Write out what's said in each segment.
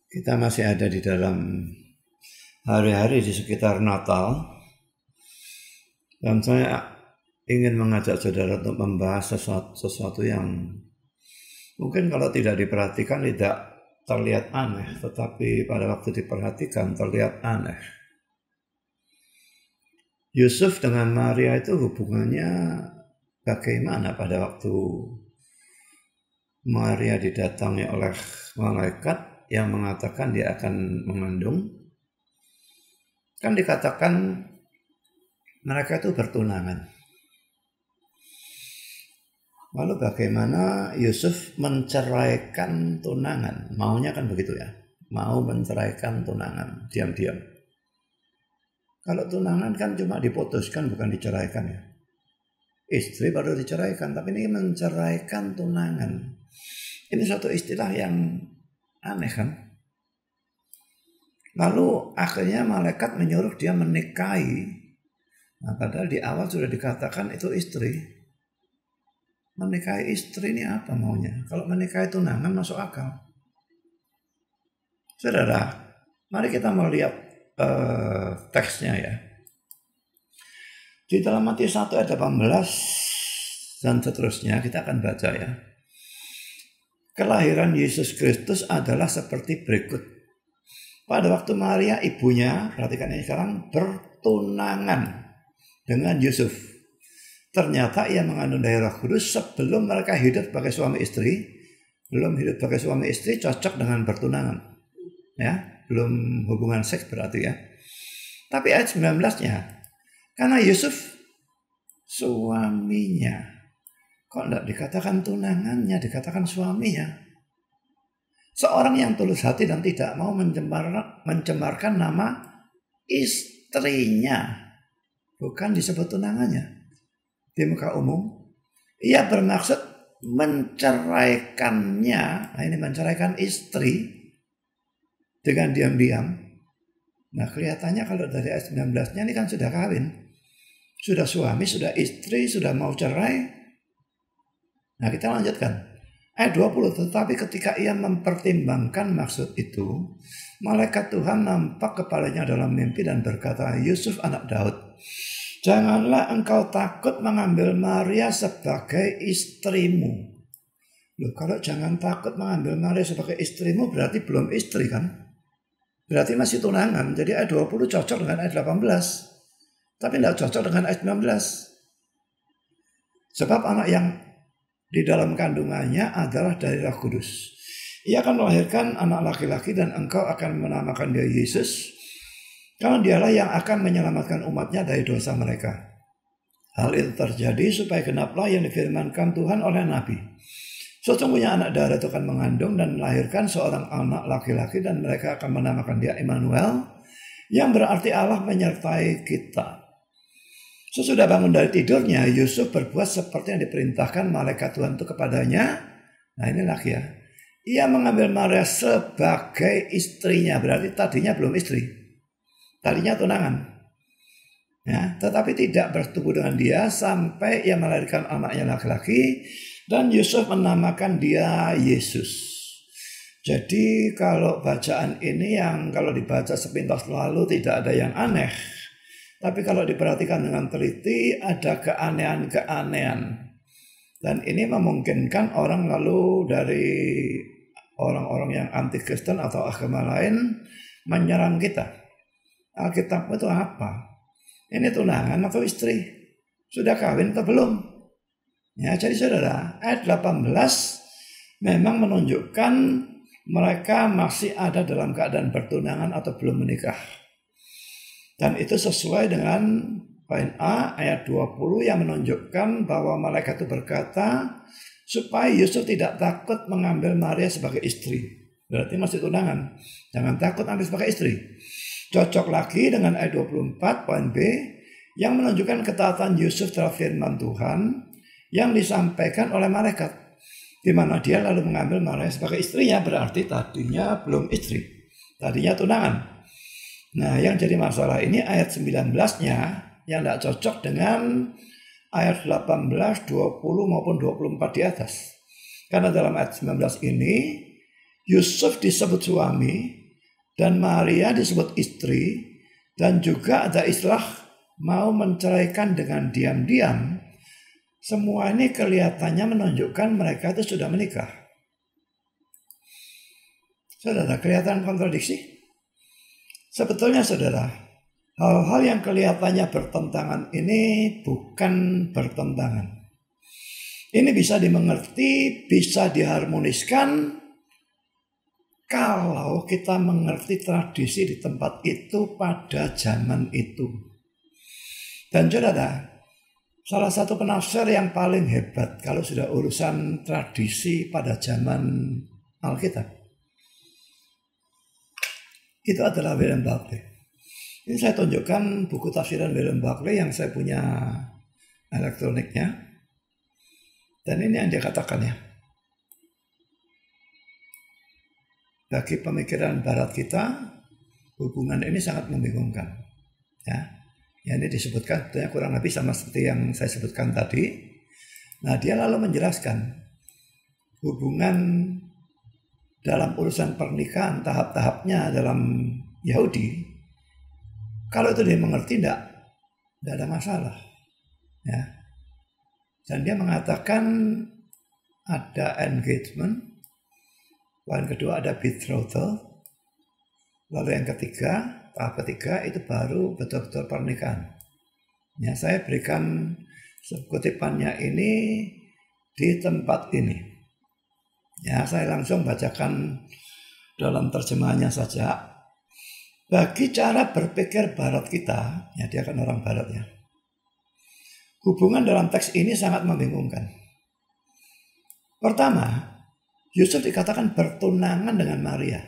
Kita masih ada di dalam hari-hari di sekitar Natal, dan saya ingin mengajak saudara untuk membahas sesuatu yang mungkin kalau tidak diperhatikan tidak terlihat aneh, tetapi pada waktu diperhatikan terlihat aneh. Yusuf dengan Maria itu hubungannya bagaimana pada waktu Maria didatangi oleh malaikat yang mengatakan dia akan mengandung? Kan dikatakan mereka itu bertunangan. Lalu bagaimana Yusuf menceraikan tunangan? Maunya kan begitu ya. Mau menceraikan tunangan, diam-diam. Kalau tunangan kan cuma diputuskan, bukan diceraikan ya. Istri baru diceraikan, tapi ini menceraikan tunangan. Ini suatu istilah yang aneh kan? Lalu akhirnya malaikat menyuruh dia menikahi. Nah, padahal di awal sudah dikatakan itu istri. Menikahi istri ini apa maunya? Kalau menikahi tunangan masuk akal. Saudara, mari kita melihat teksnya ya. Di dalam Matius 1 ayat 18 dan seterusnya kita akan baca ya. Kelahiran Yesus Kristus adalah seperti berikut. Pada waktu Maria ibunya, perhatikan ini sekarang, bertunangan dengan Yusuf. Ternyata ia mengandung dari Roh Kudus sebelum mereka hidup sebagai suami istri. Belum hidup sebagai suami istri, cocok dengan bertunangan. Ya, belum hubungan seks berarti ya. Tapi ayat 19-nya, karena Yusuf suaminya. Kok tidak dikatakan tunangannya, dikatakan suaminya. Seorang yang tulus hati dan tidak mau mencemarkan nama istrinya. Bukan disebut tunangannya. Di muka umum, ia bermaksud menceraikannya. Nah, ini menceraikan istri dengan diam-diam. Nah, kelihatannya kalau dari ayat 19-nya ini kan sudah kawin. Sudah suami, sudah istri, sudah mau cerai. Nah, kita lanjutkan. Ayat 20, tetapi ketika ia mempertimbangkan maksud itu, malaikat Tuhan nampak kepadanya dalam mimpi dan berkata, Yusuf anak Daud, janganlah engkau takut mengambil Maria sebagai istrimu. Loh, kalau jangan takut mengambil Maria sebagai istrimu berarti belum istri kan? Berarti masih tunangan. Jadi ayat 20 cocok dengan ayat 18. Tapi tidak cocok dengan ayat 19. Sebab anak yang di dalam kandungannya adalah dari Roh Kudus. Ia akan melahirkan anak laki-laki dan engkau akan menamakan dia Yesus. Karena dialah yang akan menyelamatkan umatnya dari dosa mereka. Hal itu terjadi supaya genaplah yang difirmankan Tuhan oleh Nabi. Sesungguhnya anak darah itu akan mengandung dan melahirkan seorang anak laki-laki dan mereka akan menamakan dia Immanuel. Yang berarti Allah menyertai kita. Sesudah bangun dari tidurnya, Yusuf berbuat seperti yang diperintahkan malaikat Tuhan itu kepadanya. Nah, ini lagi ya. Ia mengambil Maria sebagai istrinya. Berarti tadinya belum istri. Tadinya tunangan. Ya, tetapi tidak bertumbuh dengan dia sampai ia melahirkan anaknya laki-laki. Dan Yusuf menamakan dia Yesus. Jadi kalau bacaan ini yang kalau dibaca sepintas lalu tidak ada yang aneh. Tapi kalau diperhatikan dengan teliti ada keanehan-keanehan. Dan ini memungkinkan orang lalu dari orang-orang yang anti Kristen atau agama lain menyerang kita. Alkitab itu apa? Ini tunangan atau istri? Sudah kawin atau belum? Ya, jadi saudara, ayat 18 memang menunjukkan mereka masih ada dalam keadaan bertunangan atau belum menikah. Dan itu sesuai dengan poin A ayat 20 yang menunjukkan bahwa malaikat itu berkata supaya Yusuf tidak takut mengambil Maria sebagai istri. Berarti masih tunangan. Jangan takut ambil sebagai istri. Cocok lagi dengan ayat 24 poin B yang menunjukkan ketaatan Yusuf terhadap firman Tuhan yang disampaikan oleh malaikat. Di mana dia lalu mengambil Maria sebagai istrinya, berarti tadinya belum istri. Tadinya tunangan. Nah, yang jadi masalah ini ayat 19-nya yang tidak cocok dengan ayat 18, 20 maupun 24 di atas. Karena dalam ayat 19 ini Yusuf disebut suami dan Maria disebut istri, dan juga ada istilah mau menceraikan dengan diam-diam. Semua ini kelihatannya menunjukkan mereka itu sudah menikah. Saudara, kelihatan kontradiksi? Sebetulnya saudara, hal-hal yang kelihatannya bertentangan ini bukan bertentangan. Ini bisa dimengerti, bisa diharmoniskan kalau kita mengerti tradisi di tempat itu pada zaman itu. Dan saudara, salah satu penafsir yang paling hebat kalau sudah urusan tradisi pada zaman Alkitab, itu adalah William Barclay. Ini saya tunjukkan buku tafsiran William Barclay yang saya punya elektroniknya. Dan ini yang dia katakan ya. Bagi pemikiran barat kita, hubungan ini sangat membingungkan. Ya, ini disebutkan kurang lebih sama seperti yang saya sebutkan tadi. Nah, dia lalu menjelaskan hubungan dalam urusan pernikahan, tahap-tahapnya dalam Yahudi, kalau itu dia mengerti tidak ada masalah. Ya. Dan dia mengatakan ada engagement, lalu yang kedua ada betrothal, lalu yang ketiga, tahap ketiga itu baru betul-betul pernikahan. Ya, saya berikan kutipannya ini di tempat ini. Ya, saya langsung bacakan dalam terjemahannya saja. Bagi cara berpikir barat kita, ya dia kan orang barat ya, hubungan dalam teks ini sangat membingungkan. Pertama, Yusuf dikatakan bertunangan dengan Maria.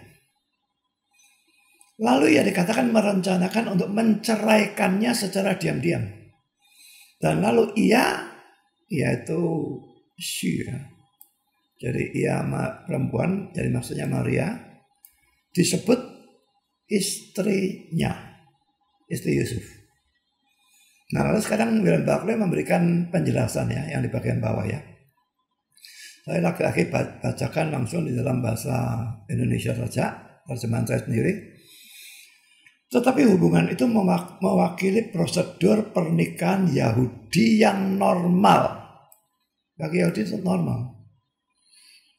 Lalu ia dikatakan merencanakan untuk menceraikannya secara diam-diam. Dan lalu ia itu she, jadi ia perempuan, jadi maksudnya Maria, disebut istrinya, istri Yusuf. Nah, lalu sekarang William Barclay memberikan penjelasan ya, yang di bagian bawah ya. Saya lagi-lagi bacakan langsung di dalam bahasa Indonesia saja, terjemahan saya sendiri. Tetapi hubungan itu mewakili prosedur pernikahan Yahudi yang normal. Bagi Yahudi itu normal.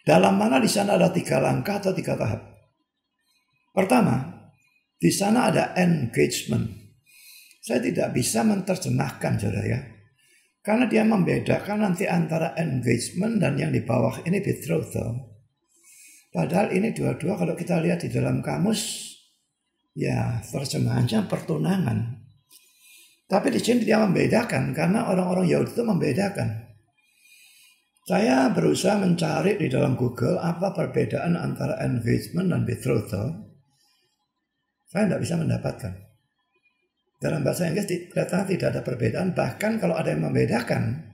Dalam mana di sana ada 3 langkah atau 3 tahap. Pertama, di sana ada engagement. Saya tidak bisa menerjemahkan saudara ya. Karena dia membedakan nanti antara engagement dan yang di bawah ini betrothal. Padahal ini dua-dua kalau kita lihat di dalam kamus, ya terjemahannya pertunangan. Tapi di sini dia membedakan karena orang-orang Yahudi itu membedakan. Saya berusaha mencari di dalam Google apa perbedaan antara engagement dan betrothal. Saya tidak bisa mendapatkan. Dalam bahasa Inggris ternyata tidak ada perbedaan. Bahkan kalau ada yang membedakan,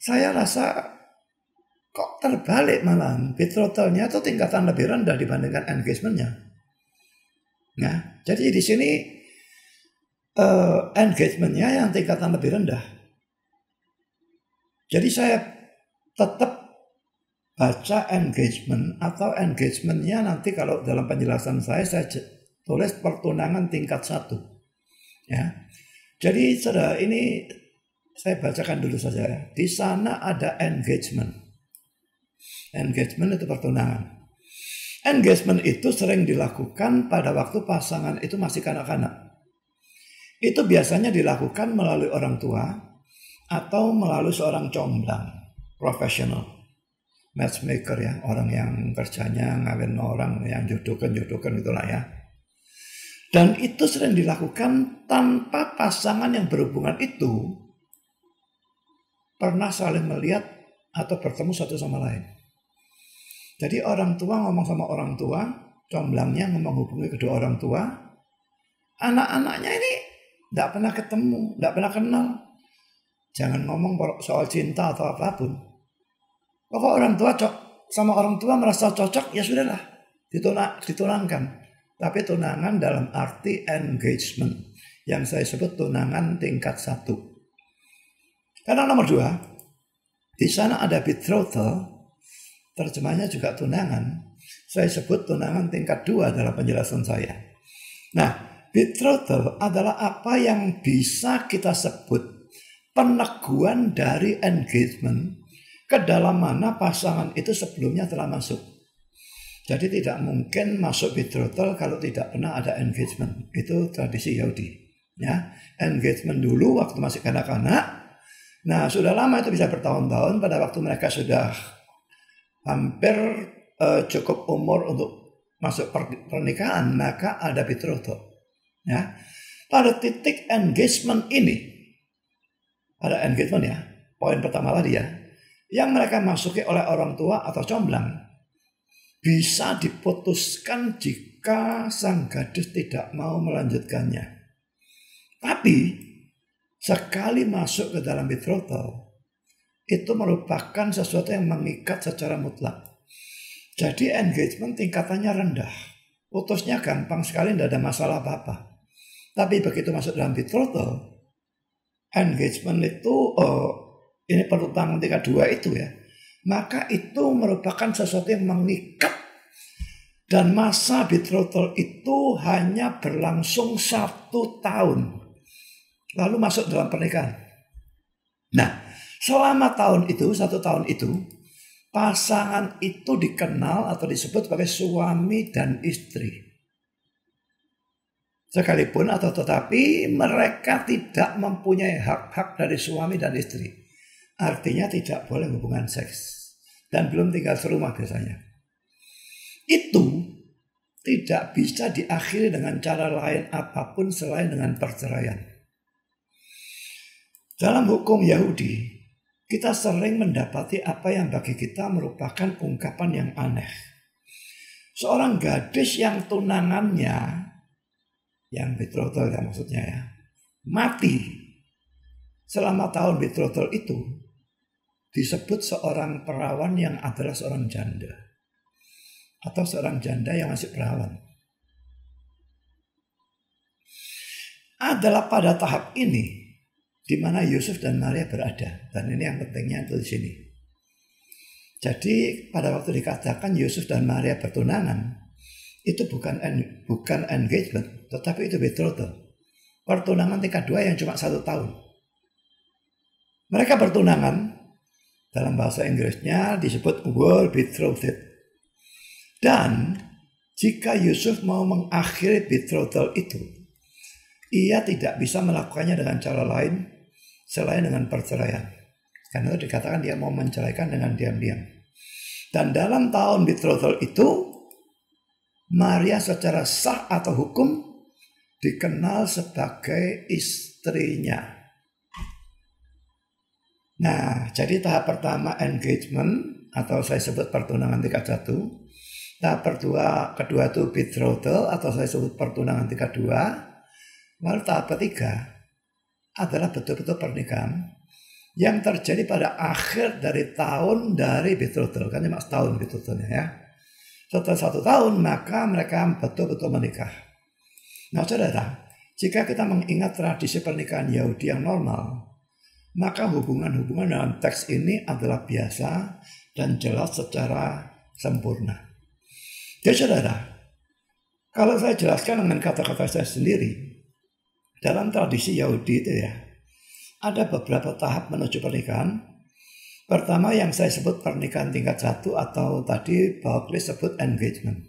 saya rasa kok terbalik malah. Betrothalnya itu tingkatan lebih rendah dibandingkan engagementnya. Nah, jadi di sini engagementnya yang tingkatan lebih rendah. Jadi saya tetap baca engagement atau engagementnya nanti kalau dalam penjelasan saya tulis pertunangan tingkat 1. Ya. Jadi saudara ini saya bacakan dulu saja ya. Di sana ada engagement. Engagement itu pertunangan. Engagement itu sering dilakukan pada waktu pasangan itu masih kanak-kanak. Itu biasanya dilakukan melalui orang tua atau melalui seorang comblang profesional, matchmaker ya, orang yang kerjanya ngawin orang, yang jodohkan itulah ya. Dan itu sering dilakukan tanpa pasangan yang berhubungan itu pernah saling melihat atau bertemu satu sama lain. Jadi orang tua ngomong sama orang tua, comblangnya menghubungi kedua orang tua, anak-anaknya ini tidak pernah ketemu, tidak pernah kenal. Jangan ngomong soal cinta atau apapun. Pokok orang tua sama orang tua merasa cocok, ya sudahlah, ditunangkan. Tapi tunangan dalam arti engagement, yang saya sebut tunangan tingkat 1. Karena nomor 2, di sana ada betrothal, terjemahnya juga tunangan. saya sebut tunangan tingkat 2 dalam penjelasan saya. Nah, betrothal adalah apa yang bisa kita sebut peneguhan dari engagement ke dalam mana pasangan itu sebelumnya telah masuk. Jadi tidak mungkin masuk betrothal kalau tidak pernah ada engagement. Itu tradisi Yahudi. Ya, engagement dulu waktu masih kanak-kanak. Nah, sudah lama itu bisa bertahun-tahun. Pada waktu mereka sudah hampir cukup umur untuk masuk pernikahan, maka ada betrothal. Ya, pada titik engagement ini, ada engagement ya. Poin pertama tadi ya, yang mereka masuki oleh orang tua atau comblang bisa diputuskan jika sang gadis tidak mau melanjutkannya. Tapi sekali masuk ke dalam betrothal, itu merupakan sesuatu yang mengikat secara mutlak. Jadi engagement tingkatannya rendah. Putusnya gampang sekali, tidak ada masalah apa-apa. Tapi begitu masuk dalam betrothal, engagement itu, ini pertunangan tingkat 2 itu ya, maka itu merupakan sesuatu yang mengikat. Dan masa betrothal itu hanya berlangsung 1 tahun. Lalu masuk dalam pernikahan. Nah, selama tahun itu, 1 tahun itu, pasangan itu dikenal atau disebut sebagai suami dan istri. Sekalipun atau tetapi mereka tidak mempunyai hak-hak dari suami dan istri. Artinya tidak boleh hubungan seks. Dan belum tinggal serumah biasanya. Itu tidak bisa diakhiri dengan cara lain apapun selain dengan perceraian. Dalam hukum Yahudi, kita sering mendapati apa yang bagi kita merupakan ungkapan yang aneh. Seorang gadis yang tunangannya, yang betrothal ya maksudnya ya, mati selama tahun betrothal itu, disebut seorang perawan yang adalah seorang janda. Atau seorang janda yang masih perawan. Adalah pada tahap ini di mana Yusuf dan Maria berada. Dan ini yang pentingnya itu di sini. Jadi pada waktu dikatakan Yusuf dan Maria bertunangan, itu bukan engagement, tetapi itu betrothal. Pertunangan tingkat 2 yang cuma 1 tahun. Mereka bertunangan, dalam bahasa Inggrisnya disebut were betrothed. Dan jika Yusuf mau mengakhiri betrothal itu, ia tidak bisa melakukannya dengan cara lain selain dengan perceraian. Karena itu dikatakan dia mau menceraikan dengan diam-diam. Dan dalam tahun betrothal itu, Maria secara sah atau hukum dikenal sebagai istrinya. Nah, jadi tahap pertama engagement atau saya sebut pertunangan tingkat 1. Tahap kedua itu betrothal atau saya sebut pertunangan tingkat 2. Lalu tahap ketiga adalah betul-betul pernikahan yang terjadi pada akhir dari tahun dari betrothal. Kan cuma setahun betothalnya ya. Setelah 1 tahun maka mereka betul-betul menikah. Nah saudara, jika kita mengingat tradisi pernikahan Yahudi yang normal, maka hubungan-hubungan dalam teks ini adalah biasa dan jelas secara sempurna. Jadi saudara, kalau saya jelaskan dengan kata-kata saya sendiri, dalam tradisi Yahudi itu ya, ada beberapa tahap menuju pernikahan. Pertama yang saya sebut pernikahan tingkat 1 atau tadi Pak Oklis sebut engagement.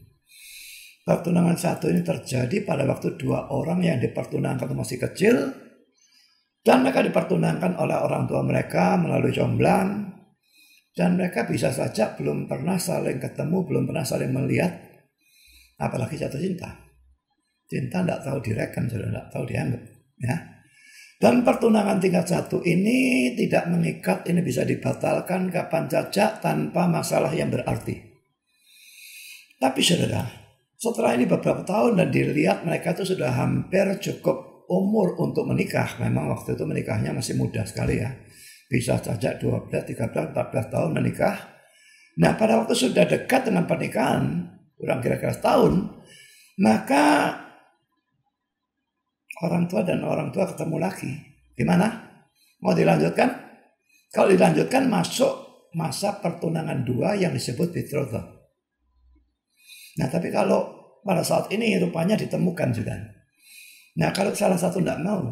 Pertunangan 1 ini terjadi pada waktu 2 orang yang dipertunangkan masih kecil, dan mereka dipertunangkan oleh orang tua mereka melalui comblang, dan mereka bisa saja belum pernah saling ketemu, belum pernah saling melihat, apalagi jatuh cinta. Cinta tidak tahu direken, sudah tidak tahu dianggap. Ya. Dan pertunangan tingkat 1 ini tidak mengikat, ini bisa dibatalkan kapan saja tanpa masalah yang berarti. Tapi saudara, setelah ini beberapa tahun dan dilihat mereka itu sudah hampir cukup umur untuk menikah. Memang waktu itu menikahnya masih muda sekali ya. Bisa saja 12, 13, 14 tahun menikah. Nah pada waktu sudah dekat dengan pernikahan, kurang kira-kira setahun, maka orang tua dan orang tua ketemu lagi. Gimana? Mau dilanjutkan? Kalau dilanjutkan masuk masa pertunangan 2 yang disebut betrothal. Nah, tapi kalau pada saat ini rupanya ditemukan juga. Nah, kalau salah satu tidak mau,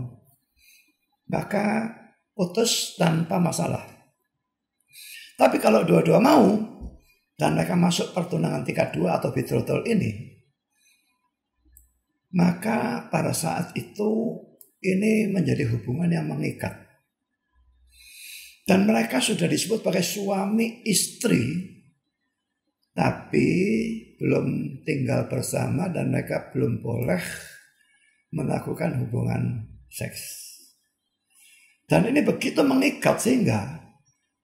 maka putus tanpa masalah. Tapi kalau dua-dua mau, dan mereka masuk pertunangan tingkat 2 atau betrothal ini, maka pada saat itu ini menjadi hubungan yang mengikat. Dan mereka sudah disebut sebagai suami istri, tapi belum tinggal bersama dan mereka belum boleh melakukan hubungan seks. Dan ini begitu mengikat sehingga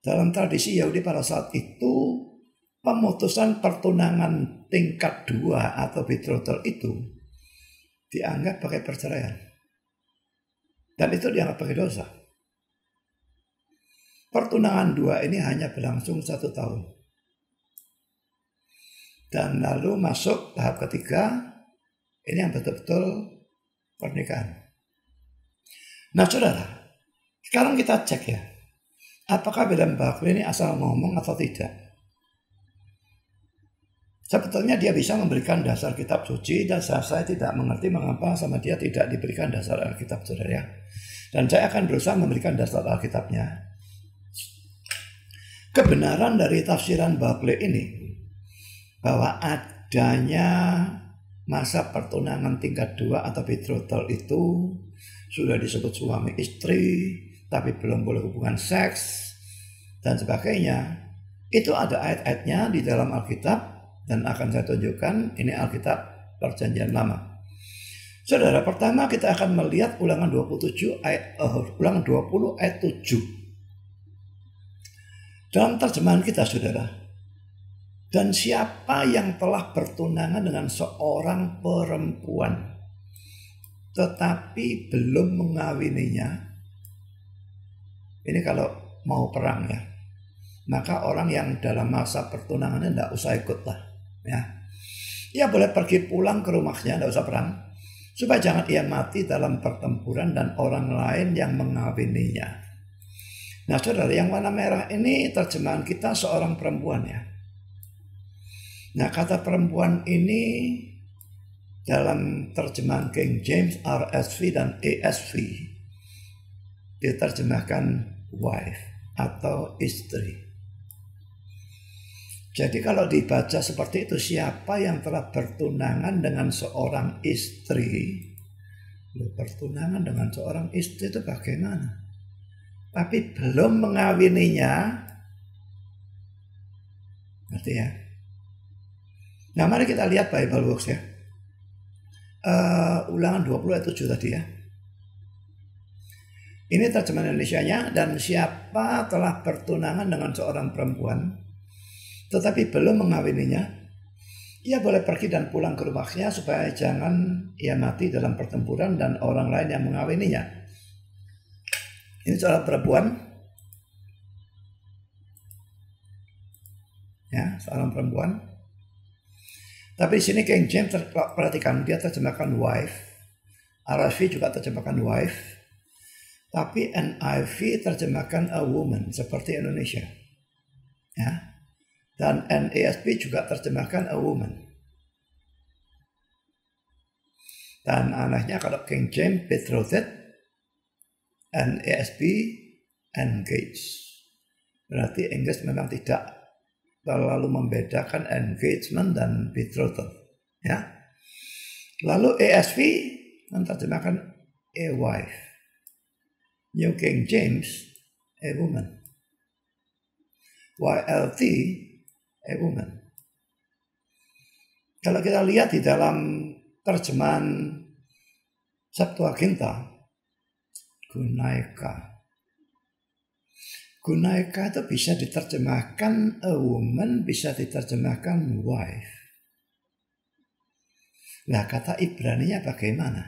dalam tradisi Yahudi pada saat itu pemutusan pertunangan tingkat 2 atau betrothal itu dianggap sebagai perceraian. Dan itu dianggap sebagai dosa. Pertunangan 2 ini hanya berlangsung 1 tahun. Dan lalu masuk tahap ketiga, ini yang betul-betul pernikahan. Nah saudara, sekarang kita cek ya, apakah William Barclay ini asal ngomong atau tidak? Sebetulnya dia bisa memberikan dasar kitab suci dan saya tidak mengerti mengapa sama dia tidak diberikan dasar Alkitab, saudara ya. Dan saya akan berusaha memberikan dasar Alkitabnya. Kebenaran dari tafsiran Barclay ini bahwa adanya masa pertunangan tingkat 2 atau betrothal itu sudah disebut suami istri, tapi belum boleh hubungan seks dan sebagainya. Itu ada ayat-ayatnya di dalam Alkitab dan akan saya tunjukkan ini Alkitab Perjanjian Lama. Saudara, pertama kita akan melihat Ulangan 20 ayat 7. Dalam terjemahan kita, saudara, dan siapa yang telah bertunangan dengan seorang perempuan tetapi belum mengawininya, ini kalau mau perang ya, maka orang yang dalam masa pertunangannya tidak usah ikut lah ya. Ia boleh pergi pulang ke rumahnya, tidak usah perang, supaya jangan ia mati dalam pertempuran dan orang lain yang mengawininya. Nah saudara, yang warna merah ini terjemahan kita seorang perempuan ya. Nah kata perempuan ini dalam terjemahan King James, RSV dan ESV diterjemahkan wife atau istri. Jadi kalau dibaca seperti itu, siapa yang telah bertunangan dengan seorang istri? Bertunangan dengan seorang istri itu bagaimana? Tapi belum mengawininya. Ngerti ya? Nah mari kita lihat Bible Works ya. Ulangan 20 ayat 7 tadi ya. Ini terjemahan Indonesianya. Dan siapa telah bertunangan dengan seorang perempuan tetapi belum mengawininya, ia boleh pergi dan pulang ke rumahnya supaya jangan ia mati dalam pertempuran dan orang lain yang mengawininya. Ini seorang perempuan. Ya, seorang perempuan. Tapi di sini King James perhatikan, dia terjemahkan wife. RSV juga terjemahkan wife. Tapi NIV terjemahkan a woman seperti Indonesia. Ya. Dan NASB juga terjemahkan a woman. Dan anehnya kalau King James betrothed, NASB engaged. Berarti Inggris memang tidak terlalu membedakan engagement dan betrothal. Ya. Lalu ESV menerjemahkan a wife. New King James a woman. YLT a woman. Kalau kita lihat di dalam terjemahan Septuaginta, Gunaika itu bisa diterjemahkan a woman, bisa diterjemahkan wife. Nah kata Ibraninya bagaimana?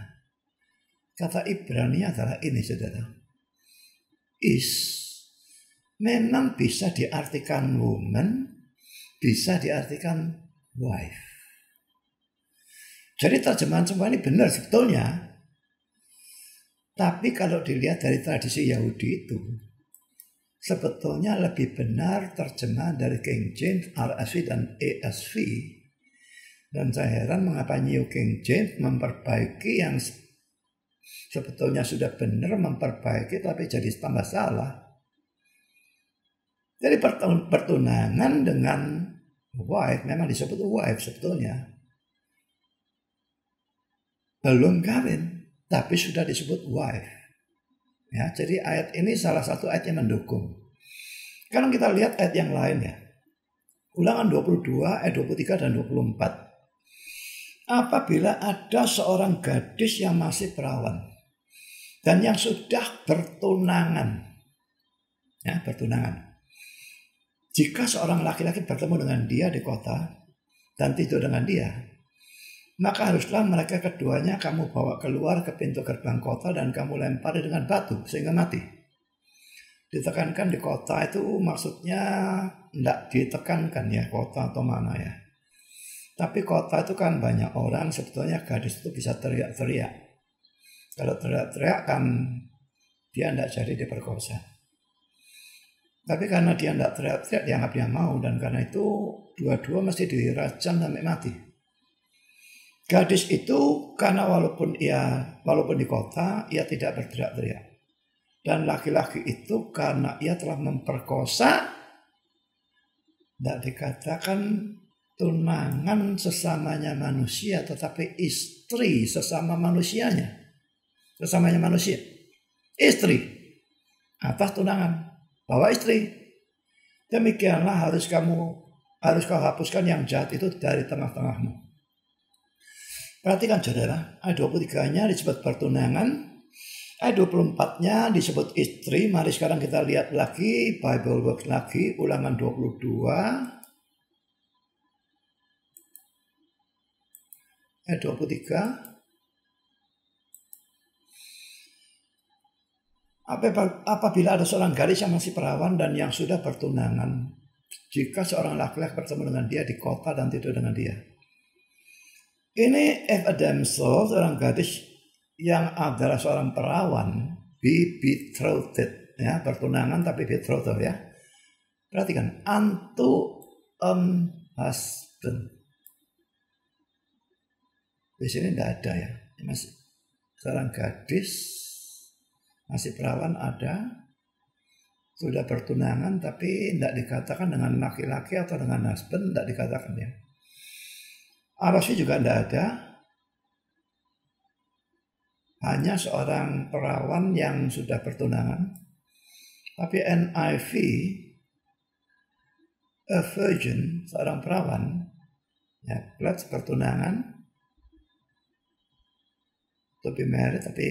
Kata Ibraninya adalah ini saudara. Is memang bisa diartikan woman, bisa diartikan wife. Jadi terjemahan semua ini benar sebetulnya. Tapi kalau dilihat dari tradisi Yahudi itu, sebetulnya lebih benar terjemahan dari King James, RSV dan ESV Dan saya heran mengapa New King James memperbaiki yang sebetulnya sudah benar, memperbaiki tapi jadi tambah salah. Jadi pertunangan dengan wife, memang disebut wife sebetulnya. Belum kawin, tapi sudah disebut wife. Ya, jadi ayat ini salah satu ayat yang mendukung. Sekarang kita lihat ayat yang lain ya. Ulangan 22 ayat 23 dan 24. Apabila ada seorang gadis yang masih perawan dan yang sudah bertunangan, ya bertunangan. Jika seorang laki-laki bertemu dengan dia di kota dan tidur dengan dia, maka haruslah mereka keduanya kamu bawa keluar ke pintu gerbang kota dan kamu lempari dengan batu sehingga mati. Ditekankan di kota itu maksudnya tidak ditekankan ya kota atau mana ya. Tapi kota itu kan banyak orang, sebetulnya gadis itu bisa teriak-teriak. Kalau teriak-teriak kan dia tidak jadi diperkosa. Tapi karena dia tidak teriak-teriak, dianggap dia mau. Dan karena itu dua-dua mesti dirajam sampai mati. Gadis itu karena walaupun di kota, ia tidak berteriak-teriak. Dan laki-laki itu karena ia telah memperkosa, tidak dikatakan tunangan sesamanya manusia, tetapi istri sesama manusianya. Sesamanya manusia. Istri. Atas tunangan. Bahwa istri. Demikianlah harus kau hapuskan yang jahat itu dari tengah-tengahmu. Perhatikan saudara. Ayat 23-nya disebut pertunangan. Ayat 24-nya disebut istri. Mari sekarang kita lihat lagi. Bible Works lagi. Ulangan 22. Ayat 23. Apabila ada seorang gadis yang masih perawan dan yang sudah bertunangan, jika seorang laki-laki bertemu dengan dia di kota dan tidur dengan dia. Ini if a damsel, seorang gadis yang adalah seorang perawan, be betrothed, ya, bertunangan tapi betrothed ya. Perhatikan, unto husband. Di sini tidak ada ya. Masih seorang gadis masih perawan ada, sudah bertunangan tapi tidak dikatakan dengan laki-laki atau dengan husband, tidak dikatakan ya. Arosnya juga tidak ada. Hanya seorang perawan yang sudah bertunangan. Tapi NIV, a virgin, seorang perawan, ya, plus bertunangan, to be married, tapi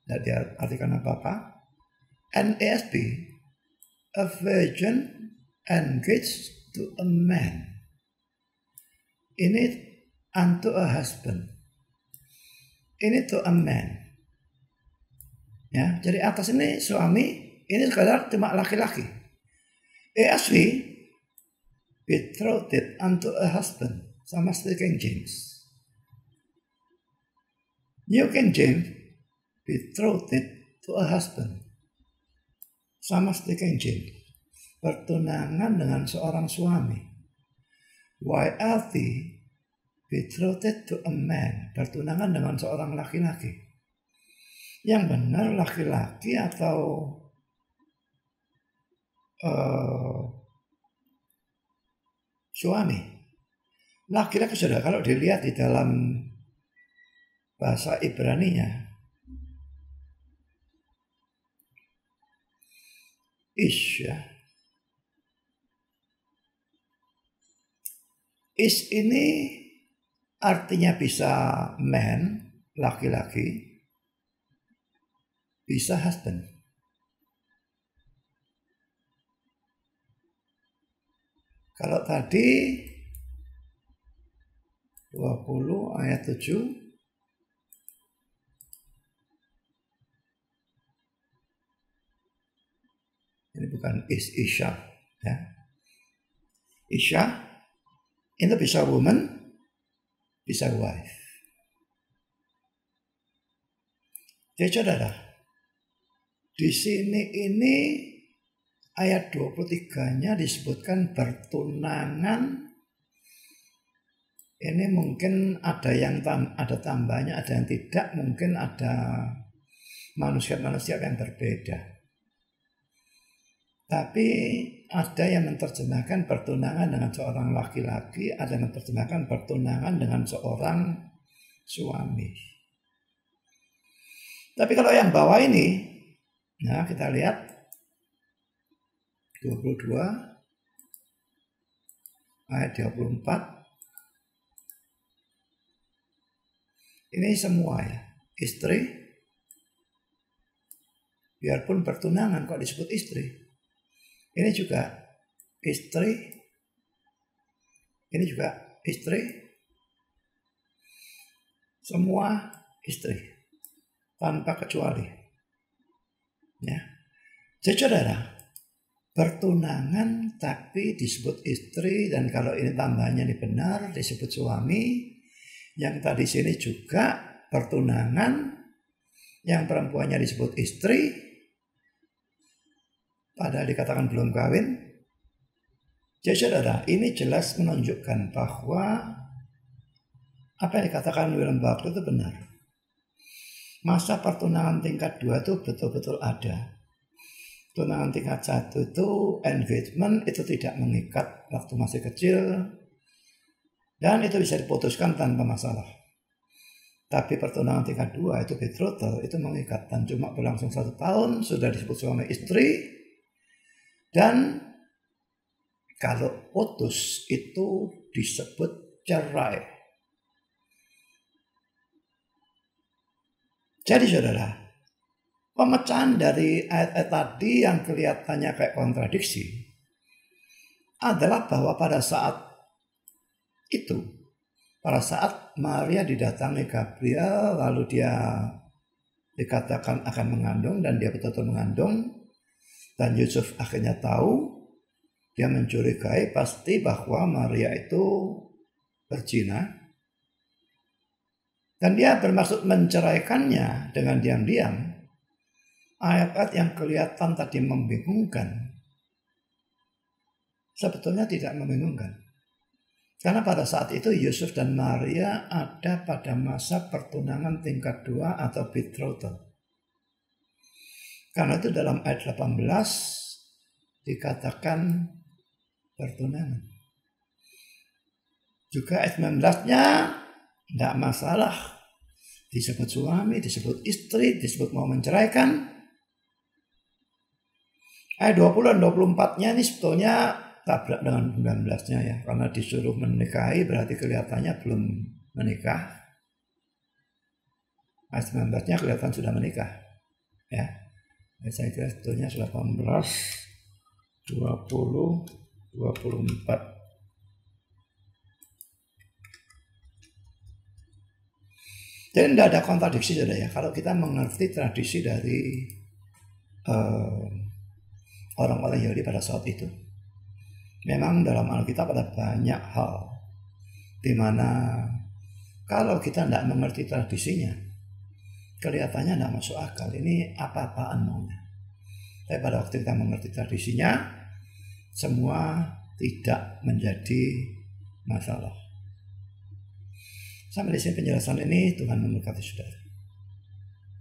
tidak diartikan apa-apa. NASB, a virgin engaged to a man. Ini unto a husband. Ini to a man. Ya, jadi atas ini suami, ini sekadar cuma laki-laki. ESV, betrothed unto a husband, sama seperti King James. New King James, betrothed to a husband, sama seperti King James. Bertunangan dengan seorang suami. YLT, betrothed to a man, bertunangan dengan seorang laki-laki. Yang benar laki-laki atau suami. Laki-laki sudah, kalau dilihat di dalam bahasa Ibraninya, ish ya. Ish ini artinya bisa man, laki-laki, bisa husband. Kalau tadi 20 ayat 7, ini bukan Isha ya. Isha itu bisa woman, bisa wife. Jadi saudara, di sini ini ayat 23-nya disebutkan bertunangan Ini mungkin ada yang ada tambahnya, ada yang tidak, mungkin ada manusia-manusia yang berbeda. Tapi ada yang menerjemahkan pertunangan dengan seorang laki-laki, ada yang menerjemahkan pertunangan dengan seorang suami. Tapi kalau yang bawah ini, nah kita lihat 22 ayat 24. Ini semua ya, istri, biarpun pertunangan kok disebut istri. Ini juga istri, ini juga istri, semua istri, tanpa kecuali. Ya, jadi saudara, pertunangan tapi disebut istri, dan kalau ini tambahnya ini benar disebut suami. Yang tadi sini juga pertunangan, yang perempuannya disebut istri, padahal dikatakan belum kawin. Jadi saudara, ini jelas menunjukkan bahwa apa yang dikatakan William Barclay itu benar. Masa pertunangan tingkat 2 itu betul-betul ada. Tunangan tingkat 1 itu engagement, itu tidak mengikat waktu masih kecil, dan itu bisa diputuskan tanpa masalah. Tapi pertunangan tingkat 2 itu betrothal, itu mengikat dan cuma berlangsung 1 tahun sudah disebut suami istri. Dan kalau putus itu disebut cerai. Jadi saudara, pemecahan dari ayat-ayat tadi yang kelihatannya kayak kontradiksi adalah bahwa pada saat itu, pada saat Maria didatangi Gabriel, lalu dia dikatakan akan mengandung dan dia betul-betul mengandung, dan Yusuf akhirnya tahu, dia mencurigai pasti bahwa Maria itu berzina, dan dia bermaksud menceraikannya dengan diam-diam. Ayat-ayat yang kelihatan tadi membingungkan sebetulnya tidak membingungkan. Karena pada saat itu Yusuf dan Maria ada pada masa pertunangan tingkat 2 atau betrothal. Karena itu dalam ayat 18 dikatakan pertunangan. Juga ayat 19-nya tidak masalah. Disebut suami, disebut istri, disebut mau menceraikan. Ayat 20 dan 24-nya ini sebetulnya tabrak dengan 19-nya ya, karena disuruh menikahi berarti kelihatannya belum menikah. Ayat 19-nya kelihatan sudah menikah ya. Saya kira sebetulnya 18, 20, 24. Jadi tidak ada kontradiksi saudara ya, kalau kita mengerti tradisi dari orang-orang Yahudi pada saat itu. Memang dalam Alkitab ada banyak hal di mana kalau kita tidak mengerti tradisinya, kelihatannya tidak masuk akal. Ini apa-apaan maunya. Tapi pada waktu kita mengerti tradisinya, semua tidak menjadi masalah. Sampai di sini penjelasan ini, Tuhan memberkati saudara.